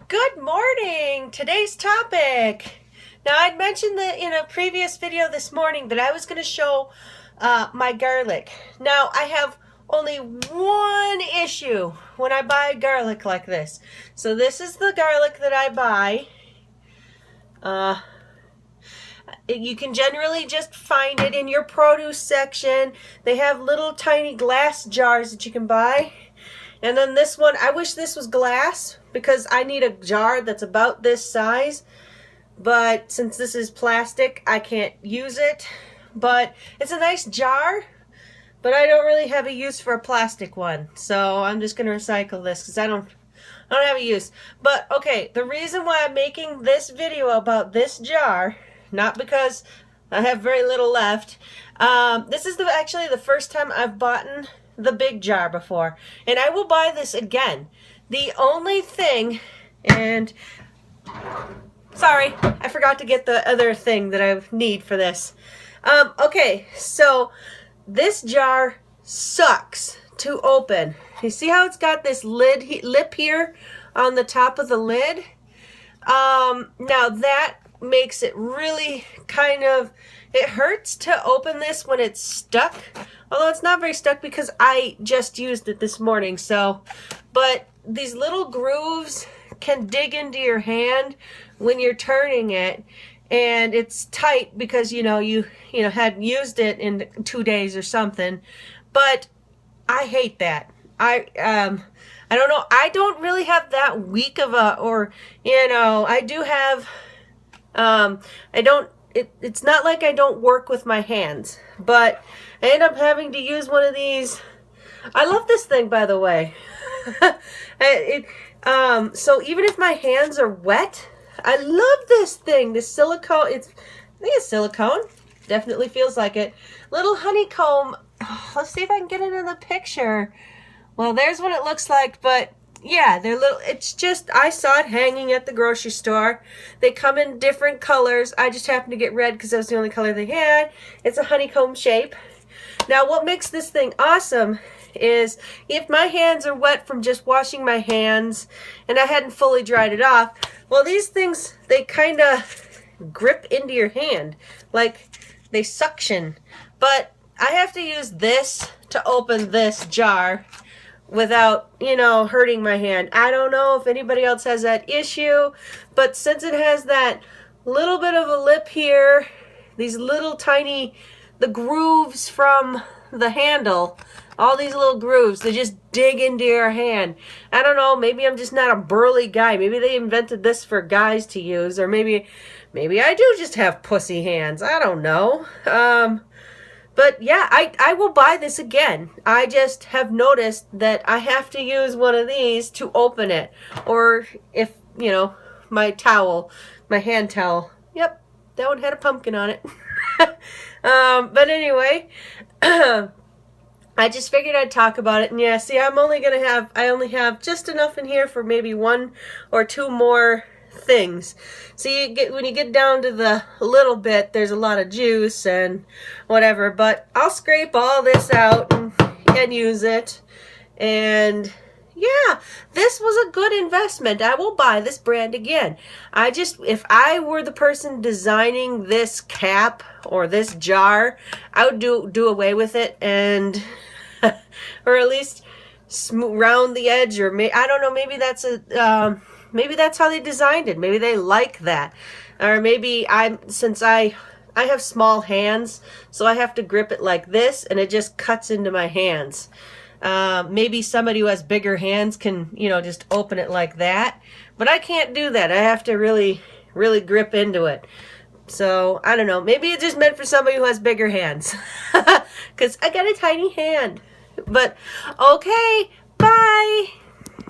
Good morning! Today's topic. Now, I'd mentioned that in a previous video this morning that I was going to show my garlic. Now, I have only one issue when I buy garlic like this. So this is the garlic that I buy. You can generally just find it in your produce section. They have little tiny glass jars that you can buy. And then this one, I wish this was glass because I need a jar that's about this size. But since this is plastic, I can't use it. But it's a nice jar, but I don't really have a use for a plastic one. So I'm just going to recycle this because I don't have a use. But okay, the reason why I'm making this video about this jar, not because I have very little left. This is actually the first time I've bought the big jar before, and I will buy this again. The only thing, and sorry, I forgot to get the other thing that I need for this. Okay, so this jar sucks to open. You see how it's got this lip here on the top of the lid? Now that makes it really it hurts to open this when it's stuck. Although it's not very stuck because I just used it this morning. But these little grooves can dig into your hand when you're turning it, and it's tight because you hadn't used it in 2 days or something. But I hate that. I don't know. I don't really have that weak of I do have. It's not like I don't work with my hands, but I end up having to use one of these. I love this thing, by the way. So even if my hands are wet, I love this thing. The silicone, I think it's silicone. Definitely feels like it. Little honeycomb. Let's see if I can get it in the picture. Well, there's what it looks like, but yeah, they're little. It's just, I saw it hanging at the grocery store. They come in different colors. I just happened to get red because that was the only color they had. It's a honeycomb shape. Now, what makes this thing awesome is if my hands are wet from just washing my hands and I hadn't fully dried it off, well, these things, they kind of grip into your hand. Like, they suction. But I have to use this to open this jar without, hurting my hand. I don't know if anybody else has that issue, but since it has that little bit of a lip here, these little tiny, the grooves from the handle, all these little grooves, they just dig into your hand. I don't know, maybe I'm just not a burly guy. Maybe they invented this for guys to use, or maybe I do just have pussy hands. I don't know. But yeah, I will buy this again. I just have noticed that I have to use one of these to open it. Or if, my hand towel. Yep, that one had a pumpkin on it. But anyway, I just figured I'd talk about it. And yeah, see, I only have just enough in here for maybe 1 or 2 more things. So when you get down to the little bit, there's a lot of juice and whatever, but I'll scrape all this out and use it. And yeah, this was a good investment. I will buy this brand again. If I were the person designing this cap or this jar, I would do away with it and or at least round the edge, or I don't know, maybe that's how they designed it. Maybe they like that. Or maybe since I have small hands, so I have to grip it like this, and it just cuts into my hands. Maybe somebody who has bigger hands can, just open it like that. But I can't do that. I have to really, really grip into it. So, I don't know. Maybe it's just meant for somebody who has bigger hands. Because I got a tiny hand. But, okay, bye!